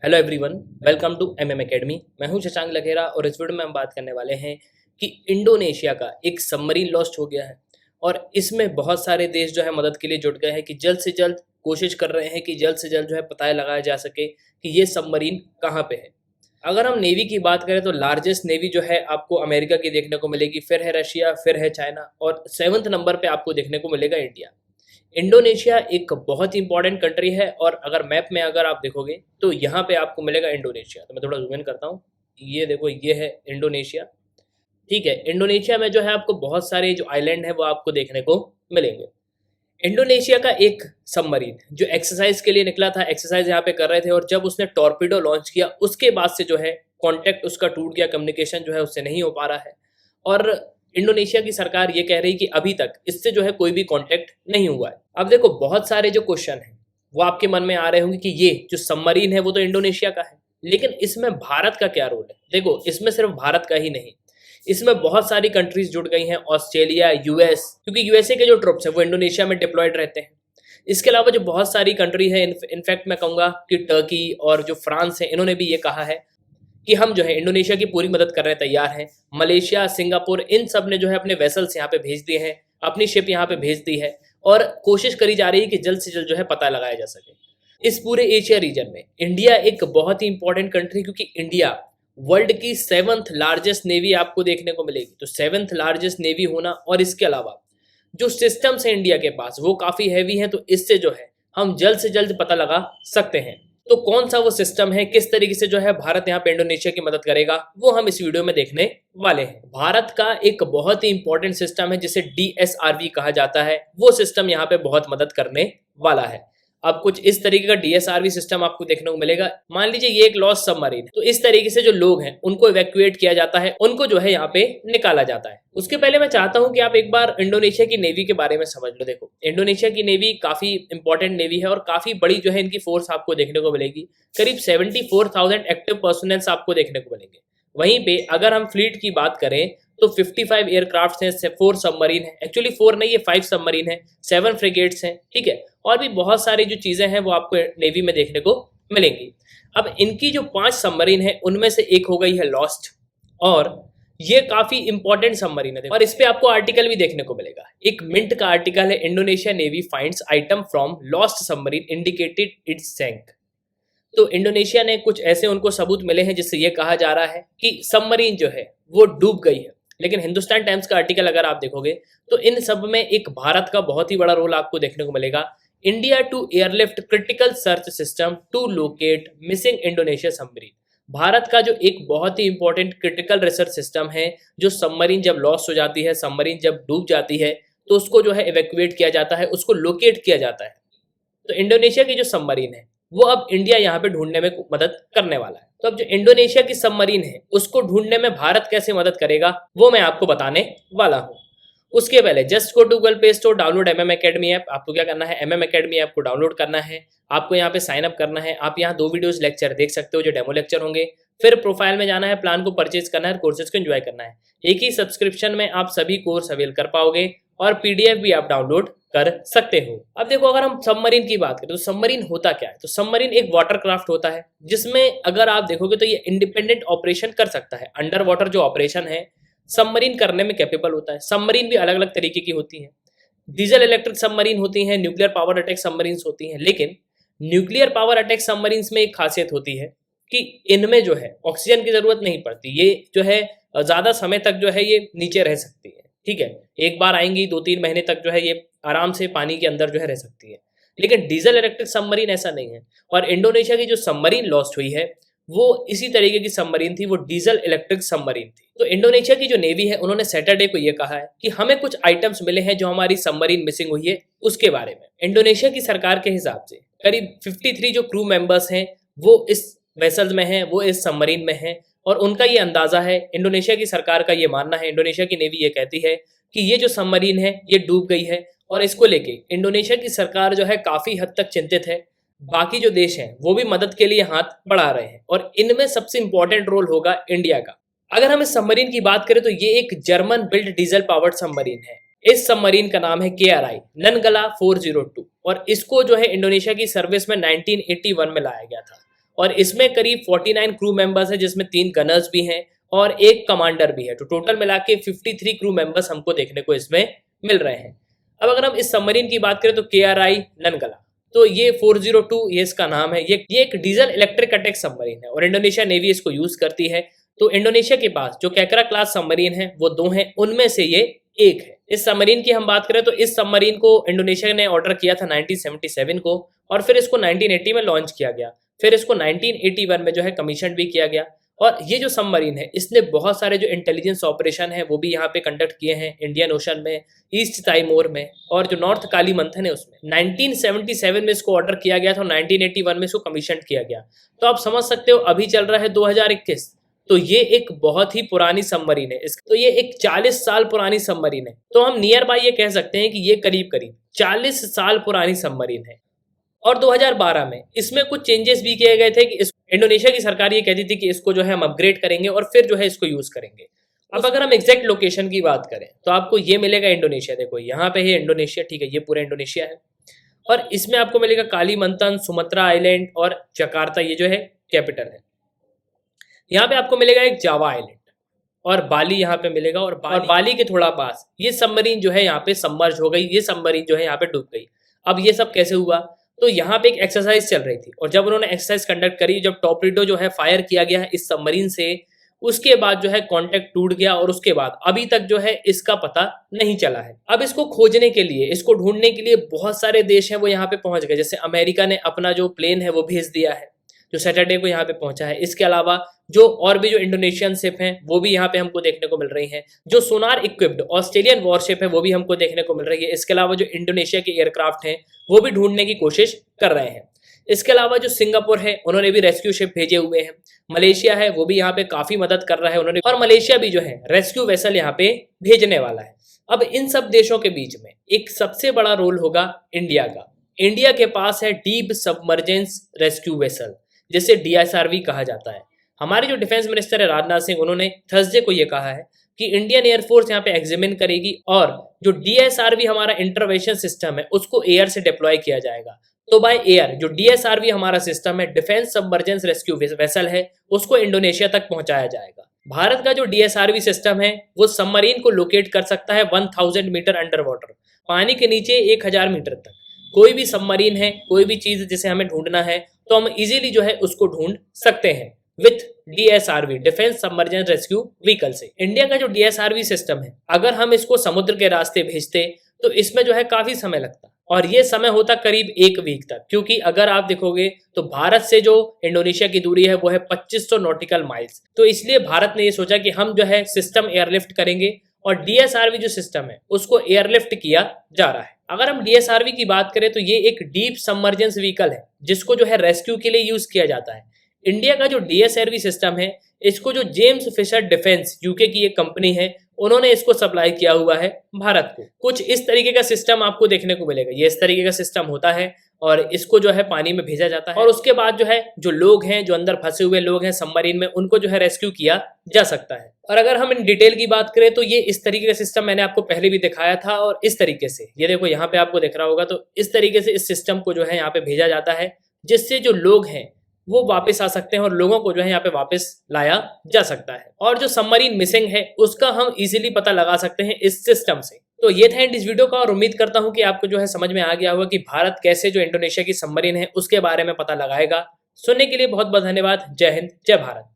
Hello everyone, welcome to MM academy. मैं हूं शशांक लखेरा और इस वीडियो में हम बात करने वाले हैं कि इंडोनेशिया का एक सबमरीन लॉस्ट हो गया है और इसमें बहुत सारे देश जो है मदद के लिए जुट गए हैं कि जल्द से जल्द कोशिश कर रहे हैं कि जल्द से जल्द जो है पता लगाया जा सके कि ये सबमरीन कहाँ पे है। अगर हम नेवी की बात करें तो लार्जेस्ट नेवी जो है आपको अमेरिका की देखने को मिलेगी, फिर है रशिया, फिर है चाइना और 7वें नंबर पे आपको देखने को मिलेगा इंडिया। इंडोनेशिया एक बहुत ही इंपॉर्टेंट कंट्री है और अगर मैप में अगर आप देखोगे तो यहाँ पे आपको मिलेगा इंडोनेशिया। तो मैं थोड़ा जूम इन करता हूँ, ये देखो ये है इंडोनेशिया। ठीक है, इंडोनेशिया में जो है आपको बहुत सारे जो आइलैंड है वो आपको देखने को मिलेंगे। इंडोनेशिया का एक सबमरीन जो एक्सरसाइज के लिए निकला था, एक्सरसाइज यहाँ पे कर रहे थे और जब उसने टॉर्पीडो लॉन्च किया उसके बाद से जो है कॉन्टैक्ट उसका टूट गया, कम्युनिकेशन जो है उससे नहीं हो पा रहा है। और इंडोनेशिया की सरकार ये कह रही कि अभी तक इससे जो है कोई भी कांटेक्ट नहीं हुआ है। अब देखो बहुत सारे जो क्वेश्चन हैं वो आपके मन में आ रहे होंगे कि ये जो सबमरीन है वो तो इंडोनेशिया का है, लेकिन इसमें भारत का क्या रोल है। देखो इसमें सिर्फ भारत का ही नहीं, इसमें बहुत सारी कंट्रीज जुड़ गई हैं, ऑस्ट्रेलिया, यूएस, क्योंकि यूएसए के जो ट्रुप्स हैं वो इंडोनेशिया में डिप्लॉयड रहते हैं। इसके अलावा जो बहुत सारी कंट्री है, इनफैक्ट मैं कहूँगा कि टर्की और जो फ्रांस है, इन्होंने भी ये कहा है कि हम जो है इंडोनेशिया की पूरी मदद करने तैयार हैं। मलेशिया, सिंगापुर, इन सब ने जो है अपने वेसल्स यहाँ पे भेज दिए हैं, अपनी शिप यहाँ पे भेज दी है और कोशिश करी जा रही है कि जल्द से जल्द जो है पता लगाया जा सके। इस पूरे एशिया रीजन में इंडिया एक बहुत ही इंपॉर्टेंट कंट्री, क्योंकि इंडिया वर्ल्ड की 7th लार्जेस्ट नेवी आपको देखने को मिलेगी। तो 7th लार्जेस्ट नेवी होना और इसके अलावा जो सिस्टम्स है इंडिया के पास वो काफी हैवी हैं, तो इससे जो है हम जल्द से जल्द पता लगा सकते हैं। तो कौन सा वो सिस्टम है, किस तरीके से जो है भारत यहाँ पे इंडोनेशिया की मदद करेगा, वो हम इस वीडियो में देखने वाले हैं। भारत का एक बहुत ही इंपॉर्टेंट सिस्टम है जिसे DSRV कहा जाता है, वो सिस्टम यहाँ पे बहुत मदद करने वाला है। अब कुछ इस तरीके का DSRV सिस्टम आपको देखने को मिलेगा। मान लीजिए ये एक लॉस्ट सबमरीन है, तो इस तरीके से जो लोग हैं उनको इवैक्यूएट किया जाता है, उनको जो है यहाँ पे निकाला जाता है। उसके पहले मैं चाहता हूं कि आप एक बार इंडोनेशिया की नेवी के बारे में समझ लो। देखो इंडोनेशिया की नेवी काफी इंपॉर्टेंट नेवी है और काफी बड़ी जो है इनकी फोर्स आपको देखने को मिलेगी। करीब 74,000 एक्टिव पर्सनल्स आपको देखने को मिलेंगे। वहीं पे अगर हम फ्लीट की बात करें तो 55 एयरक्राफ्ट हैं, 4 सबमरीन है, एक्चुअली 4 नहीं, ये 5 सबमरीन है, 7 फ्रिगेट्स हैं। ठीक है, और भी बहुत सारी जो चीजें हैं वो आपको नेवी में देखने को मिलेंगी। अब इनकी जो 5 सबमरीन है उनमें से एक हो गई है लॉस्ट और ये काफी इंपॉर्टेंट सबमरीन है और इस पे आपको आर्टिकल भी देखने को मिलेगा। एक मिंट का आर्टिकल है, Indonesia navy finds item from lost submarine indicated it's sank. तो इंडोनेशिया ने कुछ ऐसे उनको सबूत मिले हैं जिससे ये कहा जा रहा है कि सबमरीन जो है वो डूब गई है। लेकिन हिंदुस्तान टाइम्स का आर्टिकल अगर आप देखोगे तो इन सब में एक भारत का बहुत ही बड़ा रोल आपको देखने को मिलेगा। India to airlift critical search system to locate missing Indonesia submarine. Bharat का जो एक बहुत ही इंपॉर्टेंट क्रिटिकल रिसर्च सिस्टम है, जो सबमरीन जब लॉस्ट हो जाती है, सबमरीन जब डूब जाती है तो उसको जो है इवैक्यूएट किया जाता है, उसको लोकेट किया जाता है। तो इंडोनेशिया की जो सबमरीन है वो अब इंडिया यहाँ पे ढूंढने में मदद करने वाला है। तो अब जो इंडोनेशिया की सबमरीन है उसको ढूंढने में भारत कैसे मदद करेगा वो मैं आपको बताने वाला हूँ। उसके पहले just go to Google Play Store, download MM academy app. आपको क्या करना है, एमएम एकेडमी ऐप को डाउनलोड करना है, आपको यहाँ पे साइन अप करना है। आप यहाँ 2 वीडियोस लेक्चर देख सकते हो जो डेमो लेक्चर होंगे। फिर प्रोफाइल में जाना है, प्लान को परचेज करना है, कोर्सेज को एंजॉय करना है। एक ही सब्सक्रिप्शन में आप सभी कोर्स अवेल कर पाओगे और पीडीएफ भी आप डाउनलोड कर सकते हो। अब देखो अगर हम सबमरीन की बात करें तो सबमरीन होता क्या है। तो सबमरीन एक वाटरक्राफ्ट होता है जिसमें अगर आप देखोगे तो ये इंडिपेंडेंट ऑपरेशन कर सकता है। अंडर वाटर जो ऑपरेशन है सबमरीन करने में कैपेबल होता है। सबमरीन भी अलग अलग तरीके की होती हैं, डीजल इलेक्ट्रिक सबमरीन होती हैं, न्यूक्लियर पावर अटैक सबमरीन्स होती हैं। लेकिन न्यूक्लियर पावर अटैक सबमरीन्स में एक खासियत होती है कि इनमें जो है ऑक्सीजन की जरूरत नहीं पड़ती। ये जो है ज्यादा समय तक जो है ये नीचे रह सकती है। ठीक है, एक बार आएंगी 2-3 महीने तक जो है ये आराम से पानी के अंदर जो है रह सकती है। लेकिन डीजल इलेक्ट्रिक सबमरीन ऐसा नहीं है। और इंडोनेशिया की जो सबमरीन लॉस्ट हुई है वो इसी तरीके की सबमरीन थी, वो डीजल इलेक्ट्रिक सबमरीन थी। तो इंडोनेशिया की जो नेवी है उन्होंने सैटरडे को ये कहा है कि हमें कुछ आइटम्स मिले हैं जो हमारी सबमरीन मिसिंग हुई है उसके बारे में। इंडोनेशिया की सरकार के हिसाब से करीब 53 जो क्रू मेंबर्स हैं वो इस वेसल में हैं, वो इस सबमरीन में हैं और उनका ये अंदाजा है, इंडोनेशिया की सरकार का ये मानना है, इंडोनेशिया की नेवी ये कहती है कि ये जो सबमरीन है ये डूब गई है और इसको लेके इंडोनेशिया की सरकार जो है काफी हद तक चिंतित है। बाकी जो देश हैं वो भी मदद के लिए हाथ बढ़ा रहे हैं और इनमें सबसे इंपॉर्टेंट रोल होगा इंडिया का। अगर हम इस सबमरीन की बात करें तो ये एक German build diesel powered submarine है। इस सबमरीन का नाम है KRI ननगला 402 और इसको जो है इंडोनेशिया की सर्विस में 1981 में लाया गया था और इसमें करीब 49 क्रू मेंबर्स है, जिसमें 3 गनर्स भी हैं और एक कमांडर भी है। तो टोटल मिला के 53 क्रू मेंबर्स हमको देखने को इसमें मिल रहे हैं। अब अगर हम इस सबमरीन की बात करें तो KRI ननगला, तो ये 402 ये इसका नाम है। ये एक डीजल इलेक्ट्रिक अटैक सबमरीन है और इंडोनेशिया नेवी इसको यूज करती है। तो इंडोनेशिया के पास जो कैकरा क्लास सबमरीन है वो 2 हैं, उनमें से ये एक है। इस सबमरीन की हम बात करें तो इस सबमरीन को इंडोनेशिया ने ऑर्डर किया था 1977 को और फिर इसको 1980 में लॉन्च किया गया। फिर इसको 1981 में जो है कमीशन भी किया गया। और ये जो सबमरीन है इसने बहुत सारे जो इंटेलिजेंस ऑपरेशन है वो भी यहाँ पे कंडक्ट किए हैं, इंडियन ओशन में, ईस्ट ताइमोर में और जो नॉर्थ कालीमंथन है उसमें। 1977 में इसको ऑर्डर किया गया था, 1981 में इसको कमीशन किया गया। तो आप समझ सकते हो अभी चल रहा है 2021, तो ये एक बहुत ही पुरानी सबमरीन है। तो ये एक 40 साल पुरानी सबमरीन है। तो हम नियर बाय ये कह सकते हैं कि ये करीब करीब 40 साल पुरानी सबमरीन है। और 2012 में इसमें कुछ चेंजेस भी किए गए थे कि इंडोनेशिया की सरकार ये कहती थी कि इसको जो है हम अपग्रेड करेंगे और फिर जो है इसको यूज करेंगे। अब अगर हम एग्जैक्ट लोकेशन की बात करें तो आपको ये मिलेगा इंडोनेशिया। देखो यहाँ पे है इंडोनेशिया, ठीक है, ये पूरा इंडोनेशिया है। और इसमें आपको मिलेगा कालीमंतन, सुमत्रा आइलैंड और जकार्ता, ये जो है कैपिटल है। यहाँ पे आपको मिलेगा एक जावा आइलैंड और बाली यहाँ पे मिलेगा। और बाली के थोड़ा पास ये सबमरीन जो है यहाँ पे सबमर्ज हो गई, ये सबमरीन जो है यहाँ पे डूब गई। अब ये सब कैसे हुआ? तो यहाँ पे एक एक्सरसाइज चल रही थी और जब उन्होंने एक्सरसाइज कंडक्ट करी, जब टॉर्पेडो जो है फायर किया गया है इस सबमरीन से, उसके बाद जो है कांटेक्ट टूट गया और उसके बाद अभी तक जो है इसका पता नहीं चला है। अब इसको खोजने के लिए, इसको ढूंढने के लिए बहुत सारे देश हैं वो यहाँ पे पहुंच गए। जैसे अमेरिका ने अपना जो प्लेन है वो भेज दिया है, जो सैटरडे को यहाँ पे पहुंचा है। इसके अलावा जो और भी जो इंडोनेशियन शिप हैं वो भी यहाँ पे हमको देखने को मिल रही हैं। जो सोनार इक्विप्ड ऑस्ट्रेलियन वॉरशिप है वो भी हमको देखने को मिल रही है। इसके अलावा जो इंडोनेशिया के एयरक्राफ्ट हैं वो भी ढूंढने की कोशिश कर रहे हैं। इसके अलावा जो सिंगापुर है उन्होंने भी रेस्क्यू शिप भेजे हुए हैं। मलेशिया है वो भी यहाँ पे काफी मदद कर रहा है उन्होंने, और मलेशिया भी जो है रेस्क्यू वेसल यहाँ पे भेजने वाला है। अब इन सब देशों के बीच में एक सबसे बड़ा रोल होगा इंडिया का। इंडिया के पास है डीप सबमर्जेंस रेस्क्यू वेसल, जिसे DSRV कहा जाता है। हमारे जो डिफेंस मिनिस्टर है राजनाथ सिंह, उन्होंने थर्सडे को ये कहा है कि इंडियन एयरफोर्स यहाँ पे एग्जामिन करेगी और जो DSRV हमारा इंटरवेंशन सिस्टम है उसको एयर से डिप्लॉय किया जाएगा। तो बाय एयर जो DSRV हमारा सिस्टम है, डिफेंस सबमर्जेंस रेस्क्यू वेसल है, उसको इंडोनेशिया तक पहुंचाया जाएगा। भारत का जो DSRV सिस्टम है वो सबमरीन को लोकेट कर सकता है 1000 मीटर अंडर वाटर, पानी के नीचे 1000 मीटर तक। कोई भी सबमरीन है, कोई भी चीज जिसे हमें ढूंढना है तो हम इजीली जो है उसको ढूंढ सकते हैं with DSRV, defence submergence rescue vehicle से। इंडिया का जो DSRV सिस्टम है, अगर हम इसको समुद्र के रास्ते भेजते तो इसमें जो है काफी समय लगता और ये समय होता करीब 1 वीक तक, क्योंकि अगर आप देखोगे तो भारत से जो इंडोनेशिया की दूरी है वो है 2500 नॉटिकल माइल्स। तो इसलिए भारत ने ये सोचा कि हम जो है सिस्टम एयरलिफ्ट करेंगे और DSRV जो सिस्टम है उसको एयरलिफ्ट किया जा रहा है। अगर हम DSRV की बात करें तो ये एक डीप सबमर्जेंस व्हीकल है जिसको जो है रेस्क्यू के लिए यूज किया जाता है। इंडिया का जो DSRV सिस्टम है इसको जो जेम्स फिशर डिफेंस यूके की एक कंपनी है उन्होंने इसको सप्लाई किया हुआ है भारत को। कुछ इस तरीके का सिस्टम आपको देखने को मिलेगा। ये इस तरीके का सिस्टम होता है और इसको जो है पानी में भेजा जाता है और उसके बाद जो है जो लोग हैं, जो अंदर फंसे हुए लोग हैं सबमरीन में, उनको जो है रेस्क्यू किया जा सकता है। और अगर हम इन डिटेल की बात करें तो ये इस तरीके का सिस्टम मैंने आपको पहले भी दिखाया था और इस तरीके से ये देखो यहाँ पे आपको दिख रहा होगा। तो इस तरीके से इस सिस्टम को जो है यहाँ पे भेजा जाता है जिससे जो लोग हैं वो वापस आ सकते हैं और लोगों को जो है यहाँ पे वापस लाया जा सकता है। और जो सबमरीन मिसिंग है उसका हम इजीली पता लगा सकते हैं इस सिस्टम से। तो ये था इस वीडियो का और उम्मीद करता हूँ कि आपको जो है समझ में आ गया होगा कि भारत कैसे जो इंडोनेशिया की सबमरीन है उसके बारे में पता लगाएगा। सुनने के लिए बहुत बहुत धन्यवाद। जय हिंद, जय भारत।